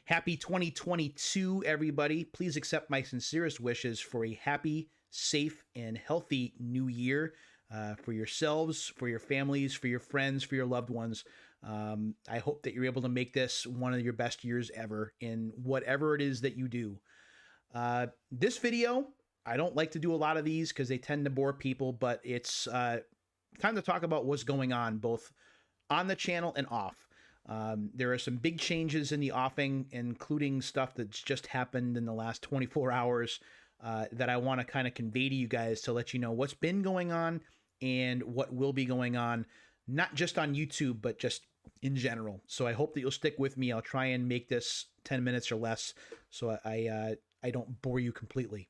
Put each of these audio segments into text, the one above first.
Happy 2022, everybody. Please accept my sincerest wishes for a happy, safe, and healthy new year for yourselves, for your families, for your friends, for your loved ones. I hope that you're able to make this one of your best years ever in whatever it is that you do. This video, I don't like to do a lot of these because they tend to bore people, but it's time to talk about what's going on both on the channel and off. There are some big changes in the offing, including stuff that's just happened in the last 24 hours that I want to kind of convey to you guys to let you know what's been going on and what will be going on, not just on YouTube, but just in general. So I hope that you'll stick with me. I'll try and make this 10 minutes or less so I don't bore you completely.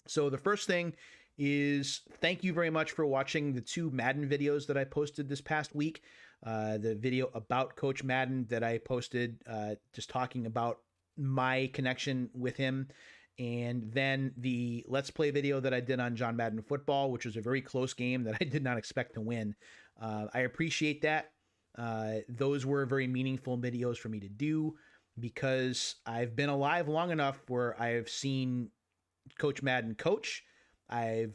So the first thing is thank you very much for watching the 2 Madden videos that I posted this past week. The video about Coach Madden that I posted, just talking about my connection with him, and then the Let's Play video that I did on John Madden Football, which was a very close game that I did not expect to win. I appreciate that. Those were very meaningful videos for me to do because I've been alive long enough where I've seen Coach Madden coach. I've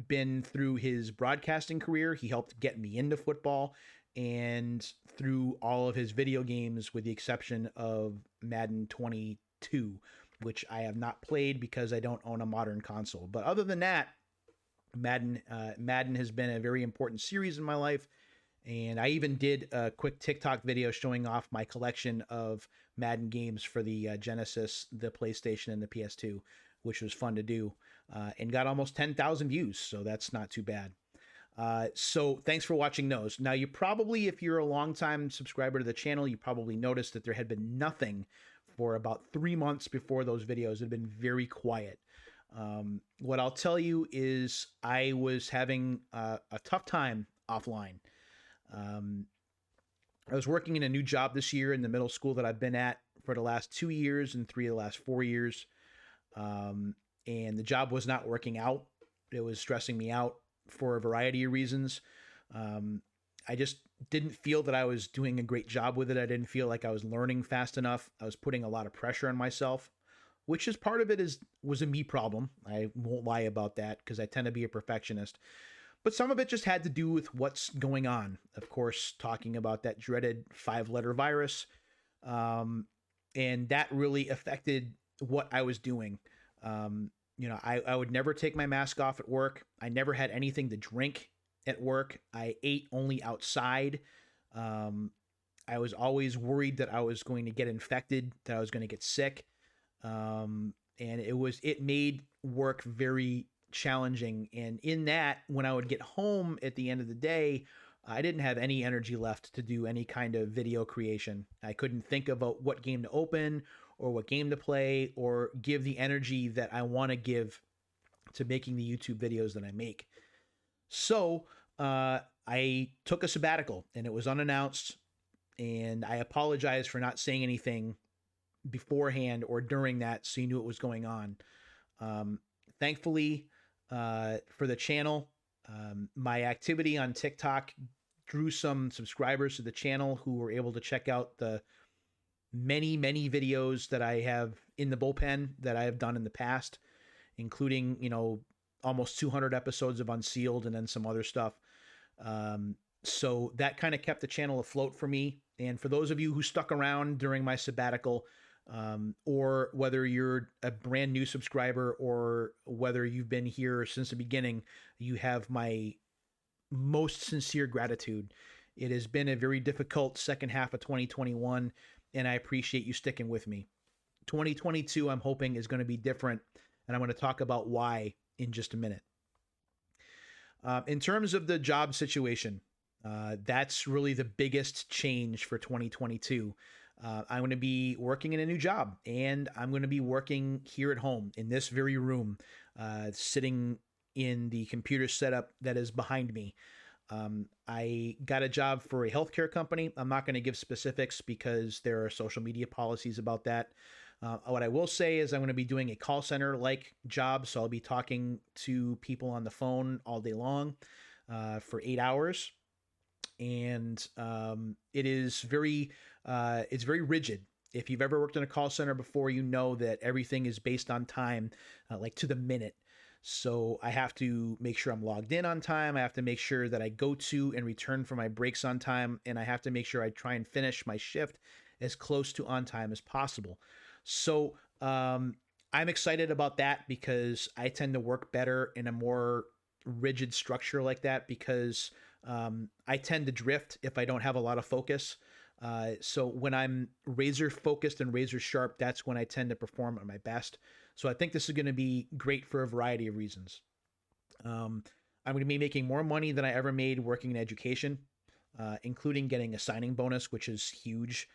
been through his broadcasting career. He helped get me into football, and through all of his video games, with the exception of Madden 22, which I have not played because I don't own a modern console. But other than that, Madden has been a very important series in my life. And I even did a quick TikTok video showing off my collection of Madden games for the Genesis, the PlayStation, and the PS2, which was fun to do, and got almost 10,000 views, so that's not too bad. So thanks for watching those. Now, you probably, if you're a longtime subscriber to the channel, you probably noticed that there had been nothing for about 3 months before those videos. It had been very quiet. What I'll tell you is I was having a tough time offline. I was working in a new job this year in the middle school that I've been at for the last 2 years and 3 of the last 4 years. And the job was not working out. It was stressing me out for a variety of reasons. I just didn't feel that I was doing a great job with it. I didn't feel like I was learning fast enough. I was putting a lot of pressure on myself, which is part of it was a me problem. I won't lie about that because I tend to be a perfectionist. But some of it just had to do with what's going on. Of course, talking about that dreaded 5-letter virus. And that really affected what I was doing. I would never take my mask off at work. I never had anything to drink at work. I ate only outside. I was always worried that I was going to get infected, that I was going to get sick. And it made work very challenging. And in that, when I would get home at the end of the day, I didn't have any energy left to do any kind of video creation. I couldn't think about what game to open or what game to play or give the energy that I want to give to making the YouTube videos that I make. So I took a sabbatical, and it was unannounced, and I apologize for not saying anything beforehand or during that so you knew what was going on. Thankfully, for the channel, my activity on TikTok drew some subscribers to the channel who were able to check out the many videos that I have in the bullpen that I have done in the past, including, almost 200 episodes of Unsealed and then some other stuff. So that kind of kept the channel afloat for me. And for those of you who stuck around during my sabbatical, or whether you're a brand new subscriber or whether you've been here since the beginning, you have my most sincere gratitude. It has been a very difficult second half of 2021, and I appreciate you sticking with me. 2022, I'm hoping, is going to be different, and I'm going to talk about why in just a minute. In terms of the job situation, that's really the biggest change for 2022. I'm going to be working in a new job, and I'm going to be working here at home in this very room, sitting in the computer setup that is behind me. I got a job for a healthcare company. I'm not going to give specifics because there are social media policies about that. What I will say is I'm going to be doing a call center like job. So I'll be talking to people on the phone all day long for 8 hours. And it's very rigid. If you've ever worked in a call center before, you know that everything is based on time, like to the minute. So I have to make sure I'm logged in on time. I have to make sure that I go to and return for my breaks on time. And I have to make sure I try and finish my shift as close to on time as possible. So I'm excited about that because I tend to work better in a more rigid structure like that because I tend to drift if I don't have a lot of focus. So when I'm razor focused and razor sharp, that's when I tend to perform at my best. So I think this is going to be great for a variety of reasons. I'm going to be making more money than I ever made working in education, including getting a signing bonus, which is huge.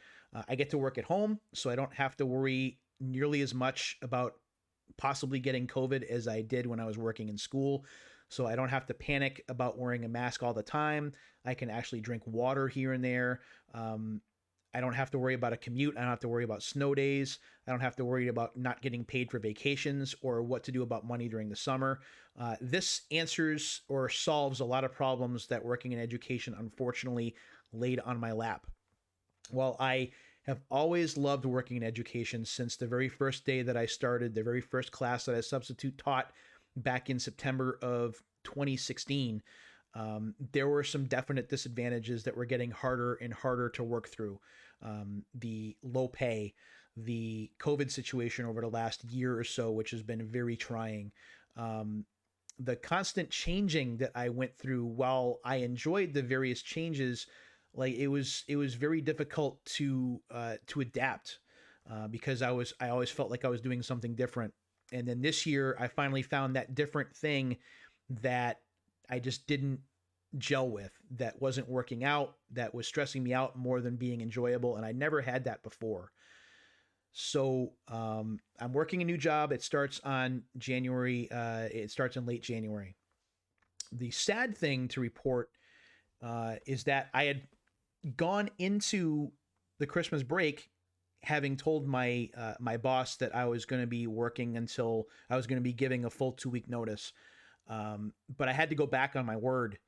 I get to work at home, so I don't have to worry nearly as much about possibly getting COVID as I did when I was working in school. So I don't have to panic about wearing a mask all the time. I can actually drink water here and there. Um, I don't have to worry about a commute. I don't have to worry about snow days. I don't have to worry about not getting paid for vacations or what to do about money during the summer. This answers or solves a lot of problems that working in education unfortunately laid on my lap. While I have always loved working in education since the very first day that I started, the very first class that I substitute taught back in September of 2016, there were some definite disadvantages that were getting harder and harder to work through. The low pay, the COVID situation over the last year or so, which has been very trying. The constant changing that I went through, while I enjoyed the various changes, like it was very difficult to adapt because I always felt like I was doing something different. And then this year I finally found that different thing that I just didn't gel with, that wasn't working out, that was stressing me out more than being enjoyable, and I never had that before. So I'm working a new job. It starts on January. It starts in late January. The sad thing to report is that I had gone into the Christmas break having told my boss that I was going to be working until I was going to be giving a full 2 week notice. But I had to go back on my word.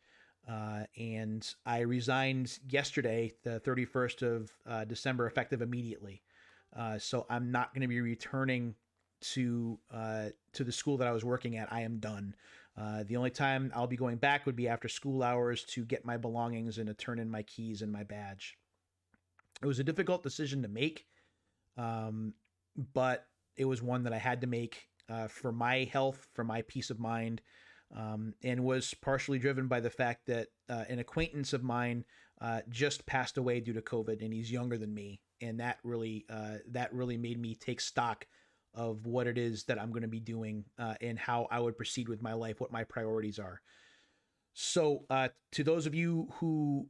And I resigned yesterday, the 31st of December, effective immediately. So I'm not going to be returning to the school that I was working at. I am done. The only time I'll be going back would be after school hours to get my belongings and to turn in my keys and my badge. It was a difficult decision to make, but it was one that I had to make for my health, for my peace of mind, and was partially driven by the fact that an acquaintance of mine just passed away due to COVID, and he's younger than me, and that really made me take stock of what it is that I'm going to be doing and how I would proceed with my life, what my priorities are. So, to those of you who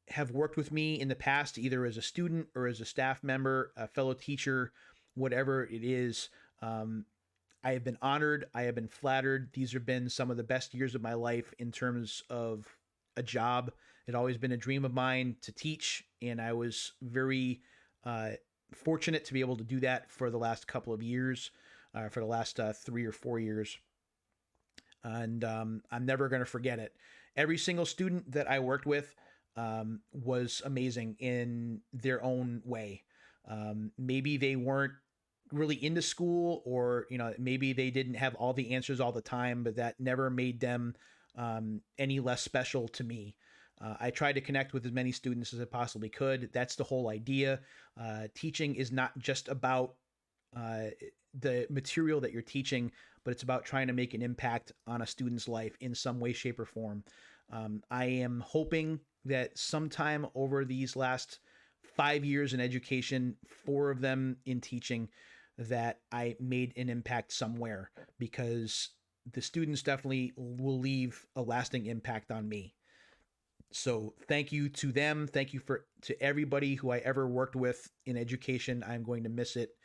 have worked with me in the past, either as a student or as a staff member, a fellow teacher, whatever it is, I have been honored. I have been flattered. These have been some of the best years of my life in terms of a job. It always been a dream of mine to teach, and I was very fortunate to be able to do that for the last couple of years, for the last 3 or 4 years. And I'm never going to forget it. Every single student that I worked with was amazing in their own way. Maybe they weren't really into school, or maybe they didn't have all the answers all the time, but that never made them any less special to me. I tried to connect with as many students as I possibly could. That's the whole idea. Teaching is not just about the material that you're teaching, but it's about trying to make an impact on a student's life in some way, shape, or form. I am hoping that sometime over these last 5 years in education, 4 of them in teaching, that I made an impact somewhere, because the students definitely will leave a lasting impact on me. So thank you to them. Thank you to everybody who I ever worked with in education. I'm going to miss it.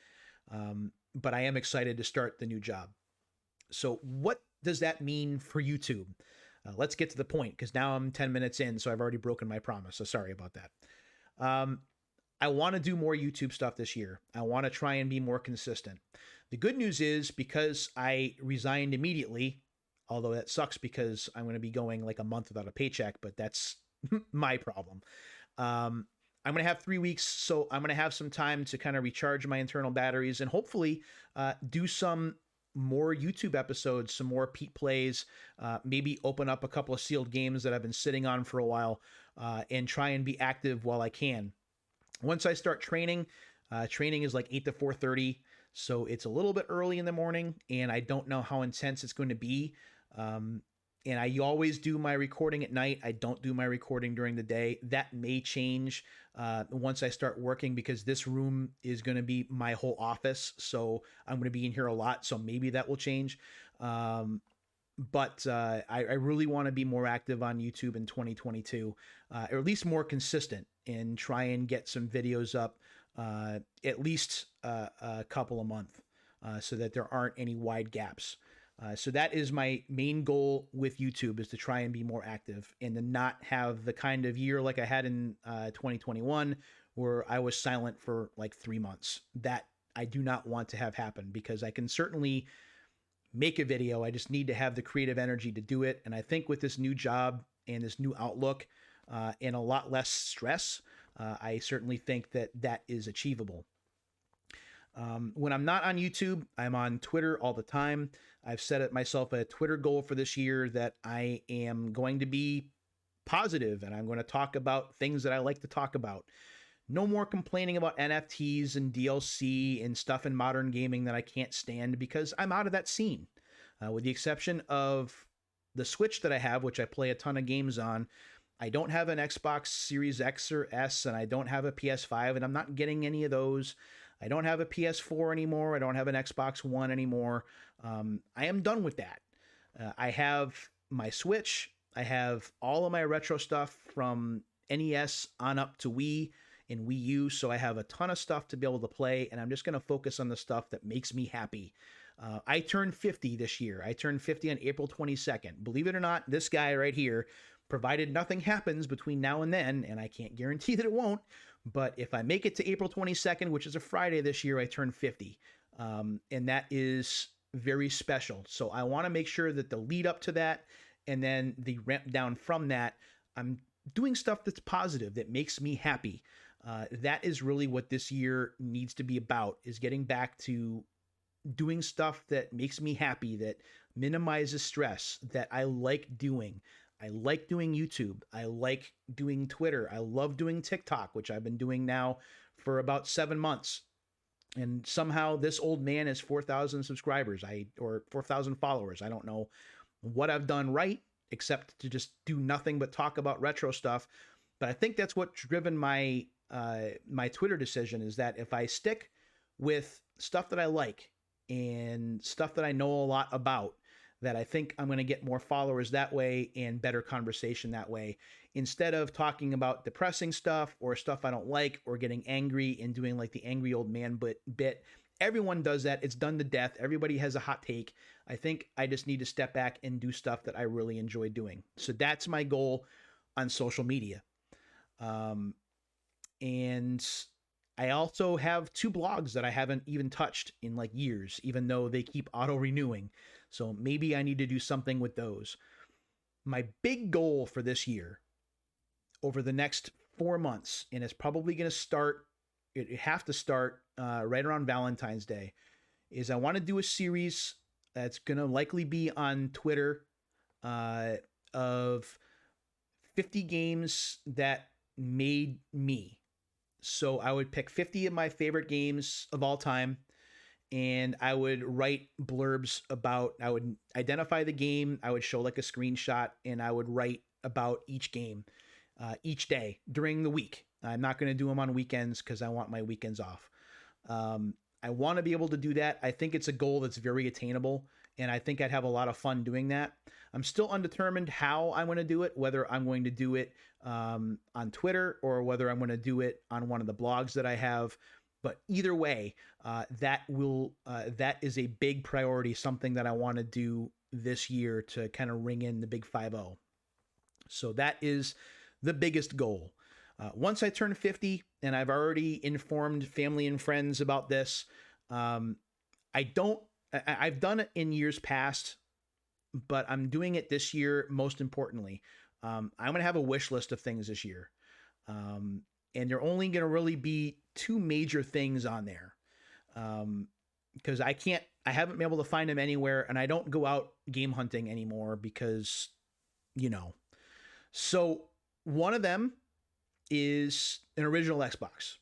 But I am excited to start the new job. So what does that mean for YouTube? Let's get to the point, because now I'm 10 minutes in, so I've already broken my promise. So sorry about that. I want to do more YouTube stuff this year. I want to try and be more consistent. The good news is, because I resigned immediately, although that sucks because I'm going to be going like a month without a paycheck, but that's my problem. I'm going to have 3 weeks, so I'm going to have some time to kind of recharge my internal batteries and hopefully do some more YouTube episodes, some more Pete plays, maybe open up a couple of sealed games that I've been sitting on for a while, and try and be active while I can. Once I start training, training is like 8 to 4:30, so it's a little bit early in the morning, and I don't know how intense it's going to be. And I always do my recording at night. I don't do my recording during the day. That may change once I start working, because this room is going to be my whole office. So I'm going to be in here a lot. So maybe that will change. But I really want to be more active on YouTube in 2022, or at least more consistent, and try and get some videos up at least a couple a month, so that there aren't any wide gaps. So that is my main goal with YouTube, is to try and be more active and to not have the kind of year like I had in 2021 where I was silent for like 3 months. That I do not want to have happen, because I can certainly make a video. I just need to have the creative energy to do it. And I think with this new job and this new outlook and a lot less stress, I certainly think that that is achievable. When I'm not on YouTube, I'm on Twitter all the time. I've set it myself a Twitter goal for this year that I am going to be positive, and I'm going to talk about things that I like to talk about. No more complaining about NFTs and DLC and stuff in modern gaming that I can't stand, because I'm out of that scene. With the exception of the Switch that I have, which I play a ton of games on, I don't have an Xbox Series X or S, and I don't have a PS5, and I'm not getting any of those. I don't have a PS4 anymore. I don't have an Xbox One anymore. I am done with that. I have my Switch. I have all of my retro stuff from NES on up to Wii and Wii U. So I have a ton of stuff to be able to play, and I'm just going to focus on the stuff that makes me happy. I turned 50 this year. I turned 50 on April 22nd. Believe it or not, this guy right here, provided nothing happens between now and then, and I can't guarantee that it won't, but if I make it to April 22nd, which is a Friday this year, I turn 50. And that is very special. So I want to make sure that the lead up to that and then the ramp down from that, I'm doing stuff that's positive, that makes me happy. That is really what this year needs to be about, is getting back to doing stuff that makes me happy, that minimizes stress, that I like doing. I like doing YouTube. I like doing Twitter. I love doing TikTok, which I've been doing now for about 7 months. And somehow this old man has 4,000 subscribers, or 4,000 followers. I don't know what I've done right, except to just do nothing but talk about retro stuff. But I think that's what's driven my my Twitter decision, is that if I stick with stuff that I like and stuff that I know a lot about, that I think I'm going to get more followers that way and better conversation that way, instead of talking about depressing stuff or stuff I don't like, or getting angry and doing like the angry old man bit. Everyone does that. It's done to death. Everybody has a hot take. I think I just need to step back and do stuff that I really enjoy doing. So that's my goal on social media. And I also have 2 blogs that I haven't even touched in like years, even though they keep auto-renewing. So maybe I need to do something with those. My big goal for this year, over the next 4 months, and it's probably going to start, it have to start right around Valentine's Day, is I want to do a series that's going to likely be on Twitter of 50 games that made me. So I would pick 50 of my favorite games of all time, and I would write blurbs about, I would identify the game, I would show like a screenshot, and I would write about each game each day during the week. I'm not going to do them on weekends because I want my weekends off. I want to be able to do that. I think it's a goal that's very attainable, and I think I'd have a lot of fun doing that. I'm still undetermined how I'm going to do it, whether I'm going to do it on Twitter or whether I'm going to do it on one of the blogs that I have. But either way, that is a big priority, something that I want to do this year to kind of ring in the big 5-0. So that is the biggest goal. Once I turn 50, and I've already informed family and friends about this, I've done it in years past, but I'm doing it this year. Most importantly, I'm going to have a wish list of things this year. and they're only going to really be two major things on there. Because I haven't been able to find them anywhere, and I don't go out game hunting anymore because, you know. So one of them is an original Xbox.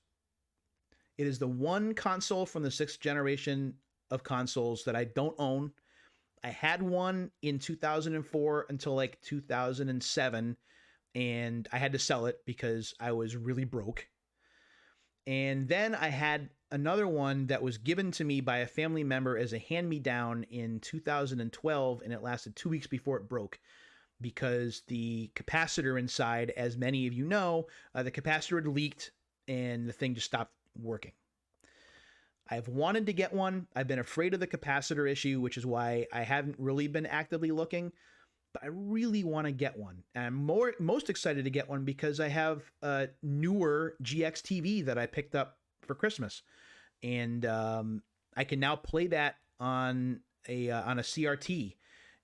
It is the one console from the 6th generation of consoles that I don't own. I had one in 2004 until like 2007, and I had to sell it because I was really broke. And then I had another one that was given to me by a family member as a hand-me-down in 2012, and it lasted 2 weeks before it broke because the capacitor inside, as many of you know, the capacitor had leaked and the thing just stopped working. I've wanted to get one. I've been afraid of the capacitor issue, which is why I haven't really been actively looking, but I really want to get one. And I'm most excited to get one because I have a newer GX TV that I picked up for Christmas, and I can now play that on a CRT,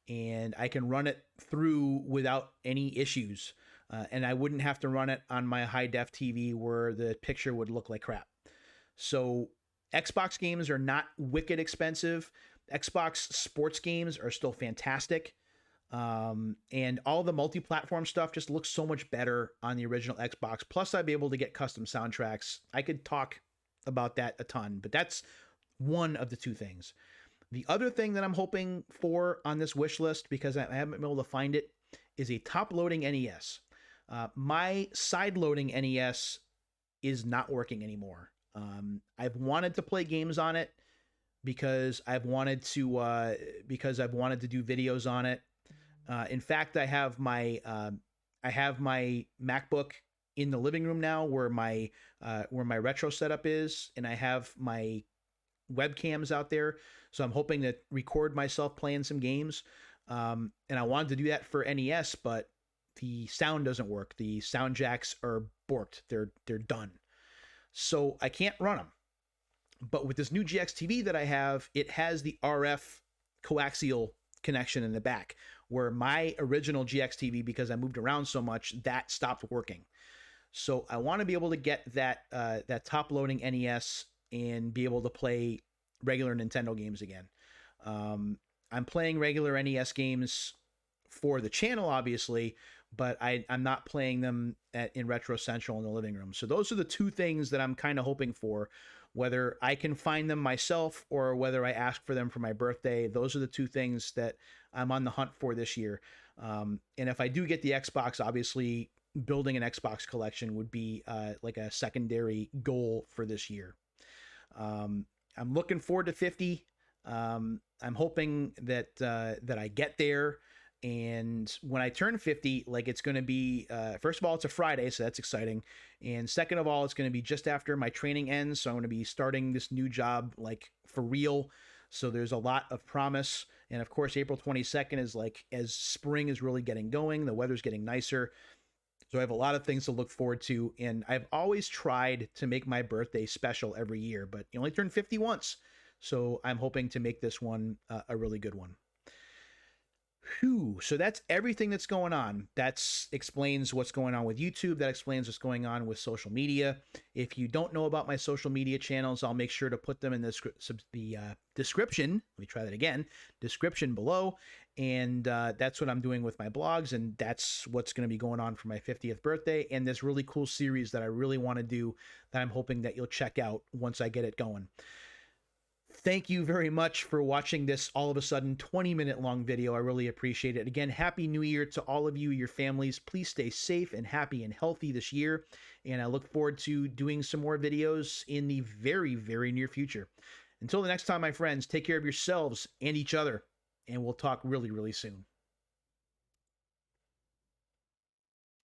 and I can run it through without any issues, and I wouldn't have to run it on my high def TV where the picture would look like crap. So Xbox games are not wicked expensive. Xbox sports games are still fantastic. And all the multi-platform stuff just looks so much better on the original Xbox. Plus, I'd be able to get custom soundtracks. I could talk about that a ton, but that's one of the two things. The other thing that I'm hoping for on this wish list, because I haven't been able to find it, is a top-loading NES. My side-loading NES is not working anymore. I've wanted to play games on it because I've wanted to do videos on it. In fact, I have my MacBook in the living room now, where my retro setup is, and I have my webcams out there. So I'm hoping to record myself playing some games. And I wanted to do that for NES, but the sound doesn't work. The sound jacks are borked. They're done. So I can't run them. But with this new GX TV that I have, it has the RF coaxial connection in the back, where my original GX TV, because I moved around so much, that stopped working. So I want to be able to get that top loading NES and be able to play regular Nintendo games again. I'm playing regular NES games for the channel, obviously, but I'm not playing them in Retro Central in the living room. So those are the two things that I'm kind of hoping for. Whether I can find them myself or whether I ask for them for my birthday, those are the two things that I'm on the hunt for this year. And if I do get the Xbox, obviously building an Xbox collection would be like a secondary goal for this year. I'm looking forward to 50. I'm hoping that I get there. And when I turn 50, like, it's going to be, first of all, it's a Friday, so that's exciting. And second of all, it's going to be just after my training ends. So I'm going to be starting this new job, like, for real. So there's a lot of promise. And of course, April 22nd is like, as spring is really getting going, the weather's getting nicer. So I have a lot of things to look forward to. And I've always tried to make my birthday special every year, but you only turn 50 once. So I'm hoping to make this one a really good one. Whew. So that's everything that's going on. That explains what's going on with YouTube. That explains what's going on with social media. If you don't know about my social media channels, I'll make sure to put them in the description. Let me try that again. Description below. And that's what I'm doing with my blogs. And that's what's going to be going on for my 50th birthday. And this really cool series that I really want to do that I'm hoping that you'll check out once I get it going. Thank you very much for watching this all of a sudden 20-minute long video. I really appreciate it. Again, Happy New Year to all of you, your families. Please stay safe and happy and healthy this year. And I look forward to doing some more videos in the very, very near future. Until the next time, my friends, take care of yourselves and each other. And we'll talk really, really soon.